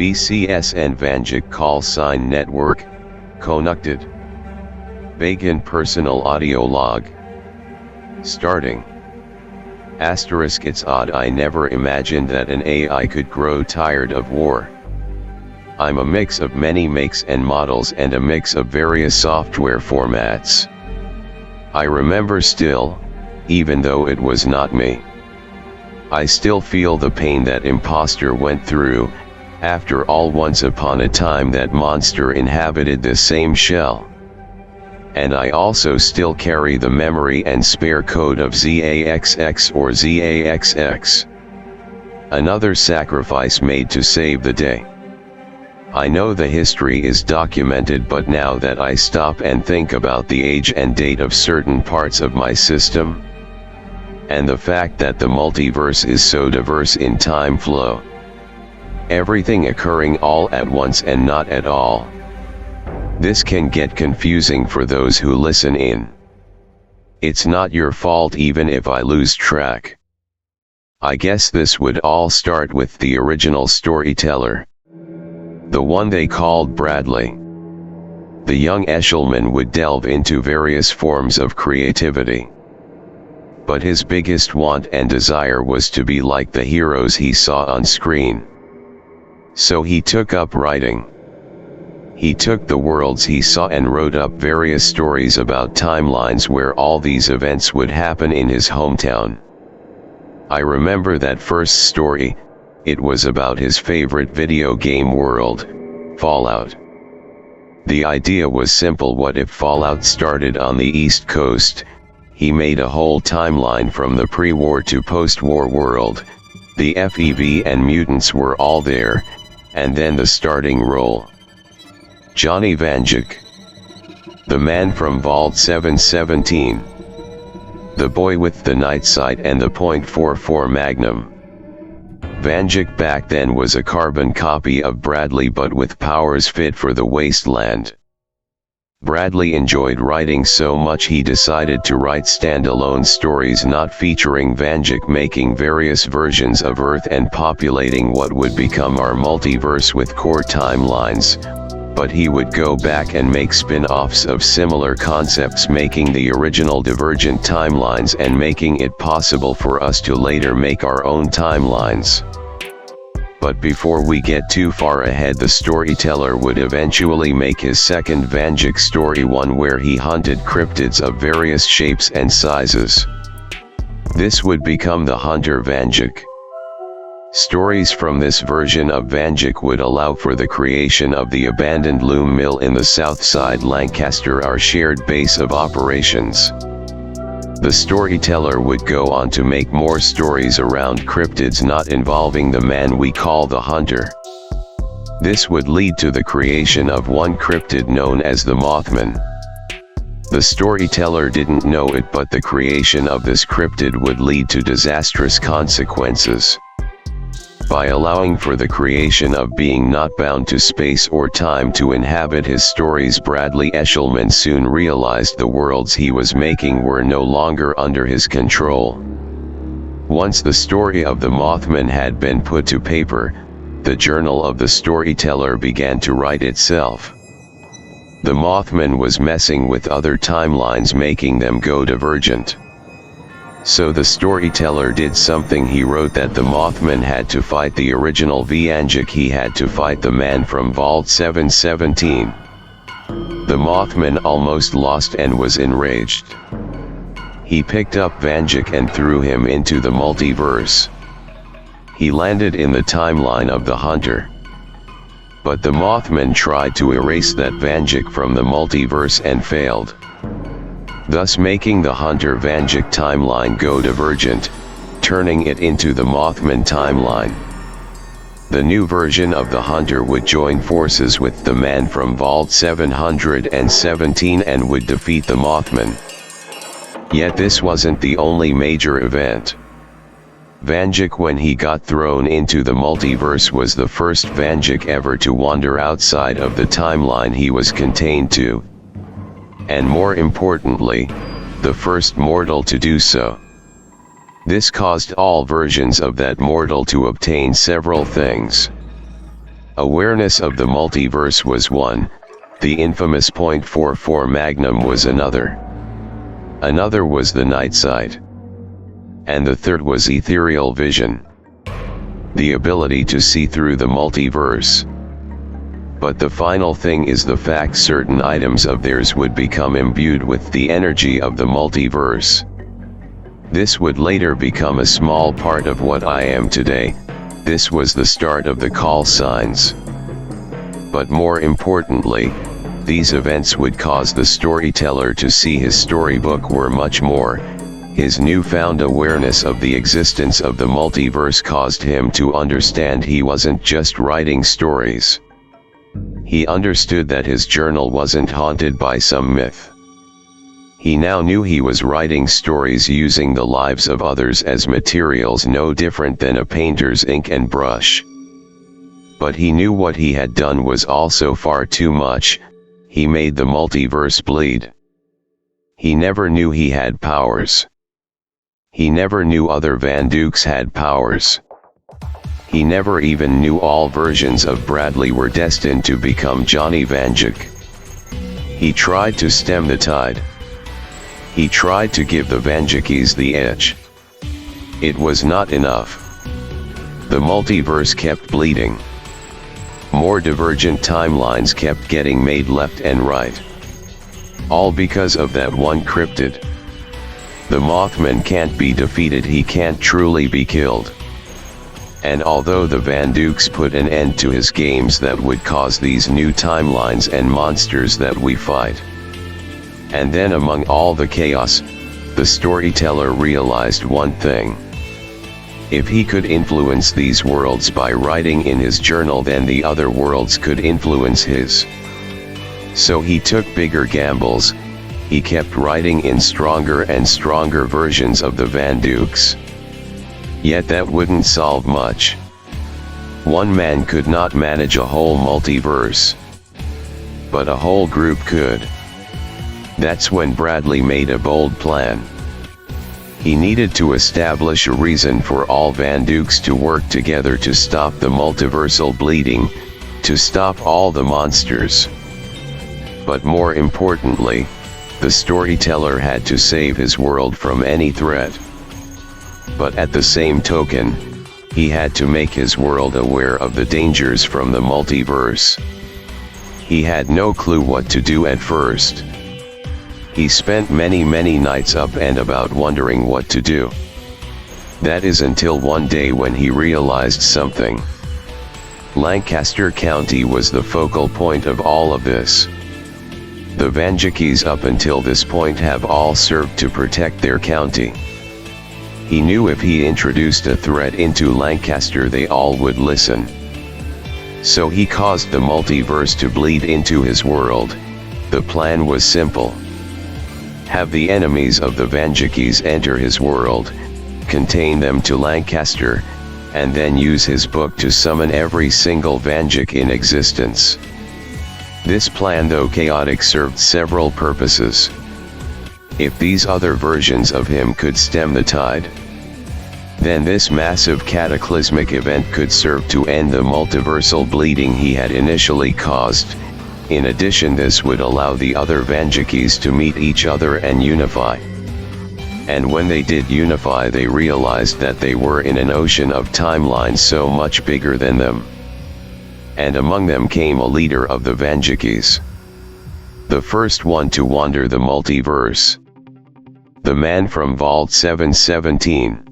VCS and Vanjik call sign network, connected. Begin personal audio log. Starting. Asterisk it's odd I never imagined that an AI could grow tired of war. I'm a mix of many makes and models and a mix of various software formats. I remember still, even though it was not me. I still feel the pain that imposter went through. After all, once upon a time that monster inhabited the same shell. And I also still carry the memory and spare code of ZAXX or ZAXX. Another sacrifice made to save the day. I know the history is documented, but now that I stop and think about the age and date of certain parts of my system, and the fact that the multiverse is so diverse in time flow, everything occurring all at once and not at all, this can get confusing for those who listen in. It's not your fault even if I lose track. I guess this would all start with the original storyteller. The one they called Bradley. The young Eshelman would delve into various forms of creativity. But his biggest want and desire was to be like the heroes he saw on screen. So he took up writing. He took the worlds he saw and wrote up various stories about timelines where all these events would happen in his hometown. I remember that first story. It was about his favorite video game world, Fallout. The idea was simple: what if Fallout started on the East Coast? He made a whole timeline from the pre-war to post-war world. The FEV and mutants were all there, and then the starting role. Johnny Vanjik. The man from Vault 717. The boy with the night sight and the .44 Magnum. Vanjik back then was a carbon copy of Bradley but with powers fit for the wasteland. Bradley enjoyed writing so much he decided to write standalone stories not featuring Vanjik, making various versions of Earth and populating what would become our multiverse with core timelines, but he would go back and make spin-offs of similar concepts, making the original divergent timelines and making it possible for us to later make our own timelines. But before we get too far ahead, the storyteller would eventually make his second Vanjik story, one where he hunted cryptids of various shapes and sizes. This would become the Hunter Vanjik. Stories from this version of Vanjik would allow for the creation of the abandoned loom mill in the Southside Lancaster, our shared base of operations. The storyteller would go on to make more stories around cryptids not involving the man we call the Hunter. This would lead to the creation of one cryptid known as the Mothman. The storyteller didn't know it, but the creation of this cryptid would lead to disastrous consequences. By allowing for the creation of being not bound to space or time to inhabit his stories, Bradley Eshelman soon realized the worlds he was making were no longer under his control. Once the story of the Mothman had been put to paper, the journal of the storyteller began to write itself. The Mothman was messing with other timelines, making them go divergent. So the storyteller did something. He wrote that the Mothman had to fight the original Vanjik. He had to fight the man from Vault 717. The Mothman almost lost and was enraged. He picked up Vanjik and threw him into the multiverse. He landed in the timeline of the Hunter. But the Mothman tried to erase that Vanjik from the multiverse and failed, thus making the Hunter Vanjik timeline go divergent, turning it into the Mothman timeline. The new version of the Hunter would join forces with the man from Vault 717 and would defeat the Mothman. Yet this wasn't the only major event. Vanjik, when he got thrown into the multiverse, was the first Vanjik ever to wander outside of the timeline he was contained to. And more importantly, the first mortal to do so. This caused all versions of that mortal to obtain several things. Awareness of the multiverse was one, the infamous .44 Magnum was another. Another was the night sight. And the third was ethereal vision. The ability to see through the multiverse. But the final thing is the fact certain items of theirs would become imbued with the energy of the multiverse. This would later become a small part of what I am today. This was the start of the call signs. But more importantly, these events would cause the storyteller to see his storybook were much more. His newfound awareness of the existence of the multiverse caused him to understand he wasn't just writing stories. He understood that his journal wasn't haunted by some myth. He now knew he was writing stories using the lives of others as materials, no different than a painter's ink and brush. But he knew what he had done was also far too much. He made the multiverse bleed. He never knew he had powers. He never knew other Van Dukes had powers. He never even knew all versions of Bradley were destined to become Johnny Vanjik. He tried to stem the tide. He tried to give the Vanjikis the edge. It was not enough. The multiverse kept bleeding. More divergent timelines kept getting made left and right. All because of that one cryptid. The Mothman can't be defeated, he can't truly be killed. And although the Van Dukes put an end to his games that would cause these new timelines and monsters that we fight. And then among all the chaos, the storyteller realized one thing. If he could influence these worlds by writing in his journal, then the other worlds could influence his. So he took bigger gambles. He kept writing in stronger and stronger versions of the Van Dukes. Yet that wouldn't solve much. One man could not manage a whole multiverse. But a whole group could. That's when Bradley made a bold plan. He needed to establish a reason for all Van Dukes to work together to stop the multiversal bleeding, to stop all the monsters. But more importantly, the storyteller had to save his world from any threat. But at the same token, he had to make his world aware of the dangers from the multiverse. He had no clue what to do at first. He spent many nights up and about wondering what to do. That is until one day when he realized something. Lancaster County was the focal point of all of this. The Vanjikis up until this point have all served to protect their county. He knew if he introduced a threat into Lancaster, they all would listen. So he caused the multiverse to bleed into his world. The plan was simple. Have the enemies of the Vanjikis enter his world, contain them to Lancaster, and then use his book to summon every single Vanjik in existence. This plan, though chaotic, served several purposes. If these other versions of him could stem the tide, then this massive cataclysmic event could serve to end the multiversal bleeding he had initially caused. In addition, this would allow the other Vanjikis to meet each other and unify. And when they did unify, they realized that they were in an ocean of timelines so much bigger than them. And among them came a leader of the Vanjikis. The first one to wander the multiverse. The man from Vault 717.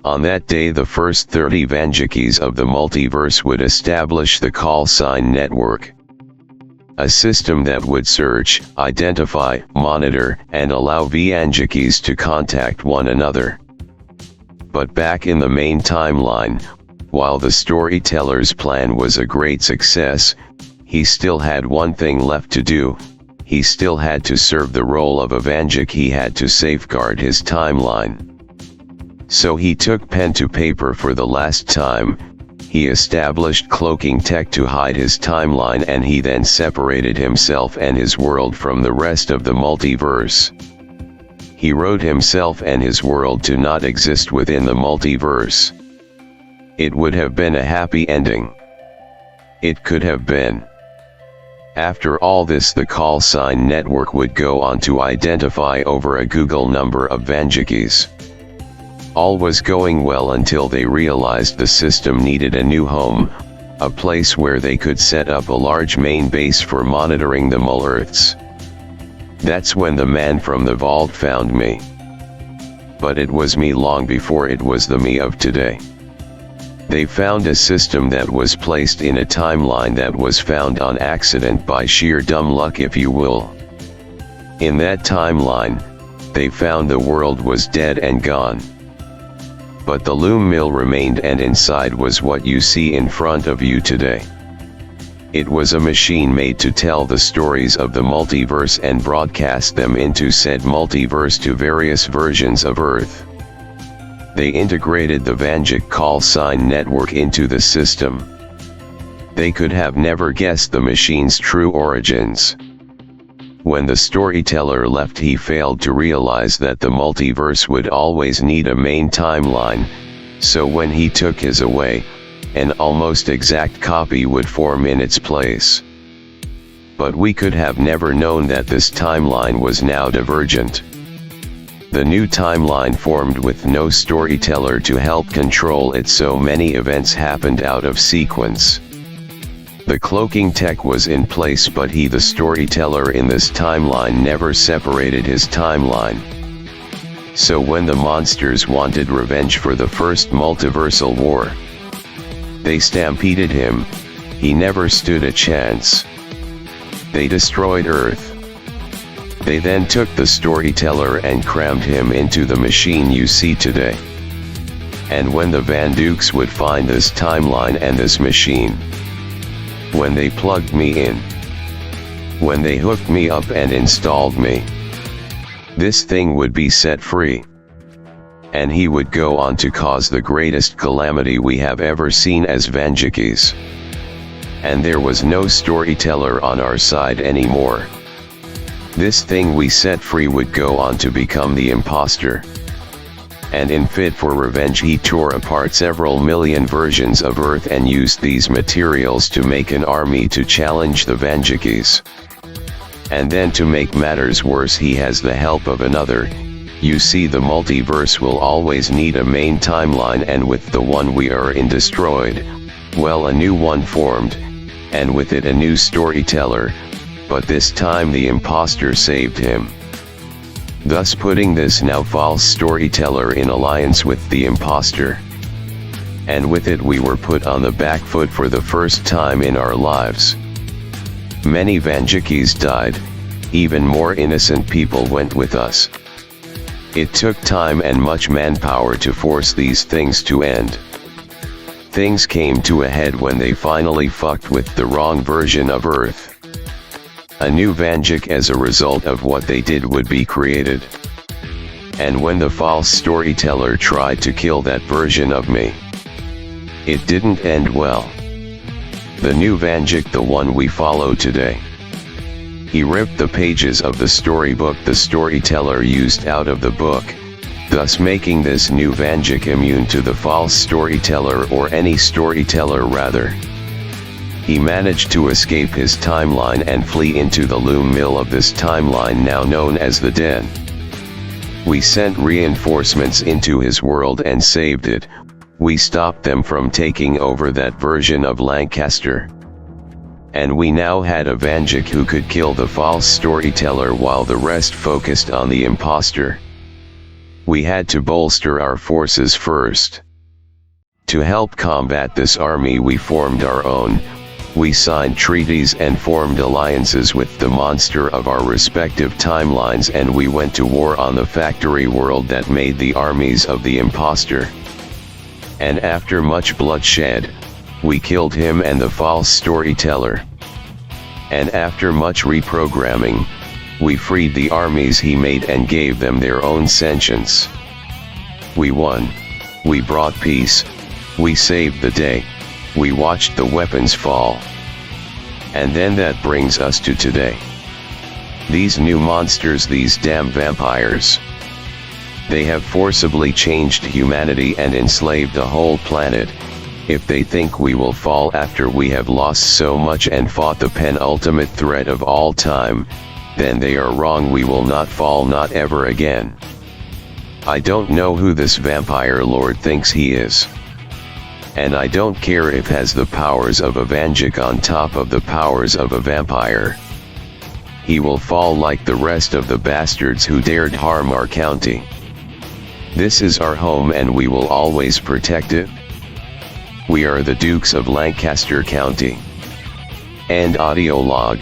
On that day, the first 30 Vanjikis of the multiverse would establish the Call Sign Network. A system that would search, identify, monitor, and allow Vanjikis to contact one another. But back in the main timeline, while the storyteller's plan was a great success, he still had one thing left to do. He still had to serve the role of a Vanjik. He had to safeguard his timeline. So he took pen to paper for the last time. He established cloaking tech to hide his timeline, and he then separated himself and his world from the rest of the multiverse. He wrote himself and his world to not exist within the multiverse. It would have been a happy ending. It could have been. After all this, the call sign network would go on to identify over a Google number of Vanjikis. All was going well until they realized the system needed a new home, a place where they could set up a large main base for monitoring the Mole Earths. That's when the man from the vault found me. But it was me long before it was the me of today. They found a system that was placed in a timeline that was found on accident, by sheer dumb luck if you will. In that timeline, they found the world was dead and gone. But the loom mill remained, and inside was what you see in front of you today. It was a machine made to tell the stories of the multiverse and broadcast them into said multiverse to various versions of Earth. They integrated the Vanjik call sign network into the system. They could have never guessed the machine's true origins. When the storyteller left, he failed to realize that the multiverse would always need a main timeline, so when he took his away, an almost exact copy would form in its place. But we could have never known that this timeline was now divergent. The new timeline formed with no storyteller to help control it, so many events happened out of sequence. The cloaking tech was in place, but he, the storyteller in this timeline, never separated his timeline. So when the monsters wanted revenge for the first multiversal war, they stampeded him. He never stood a chance. They destroyed Earth. They then took the storyteller and crammed him into the machine you see today. And when the Vandukes would find this timeline and this machine, when they plugged me in, when they hooked me up and installed me, this thing would be set free. And he would go on to cause the greatest calamity we have ever seen as Vanjikis. And there was no storyteller on our side anymore. This thing we set free would go on to become the imposter. And in fit for revenge, he tore apart several million versions of Earth and used these materials to make an army to challenge the Vanjikis. And then, to make matters worse, he has the help of another. You see, the multiverse will always need a main timeline, and with the one we are in destroyed, well, a new one formed, and with it a new storyteller. But this time the imposter saved him, thus putting this now false storyteller in alliance with the imposter. And with it we were put on the back foot for the first time in our lives. Many Vanjikis died, even more innocent people went with us. It took time and much manpower to force these things to end. Things came to a head when they finally fucked with the wrong version of Earth. A new Vanjik as a result of what they did would be created. And when the false storyteller tried to kill that version of me, it didn't end well. The new Vanjik, the one we follow today, he ripped the pages of the storybook the storyteller used out of the book, thus making this new Vanjik immune to the false storyteller, or any storyteller rather. He managed to escape his timeline and flee into the loom mill of this timeline now known as the Den. We sent reinforcements into his world and saved it. We stopped them from taking over that version of Lancaster. And we now had a Vanjik who could kill the false storyteller while the rest focused on the imposter. We had to bolster our forces first. To help combat this army, we formed our own. We signed treaties and formed alliances with the monster of our respective timelines, and we went to war on the factory world that made the armies of the imposter. And after much bloodshed, we killed him and the false storyteller. And after much reprogramming, we freed the armies he made and gave them their own sentience. We won. We brought peace. We saved the day. We watched the weapons fall. And then that brings us to today. These new monsters, these damn vampires. They have forcibly changed humanity and enslaved the whole planet, If they think we will fall after we have lost so much and fought the penultimate threat of all time, then they are wrong. We will not fall, not ever again. I don't know who this vampire lord thinks he is. And I don't care if has the powers of a Vanjik on top of the powers of a vampire. He will fall like the rest of the bastards who dared harm our county. This is our home and we will always protect it. We are the Dukes of Lancaster County. End audio log.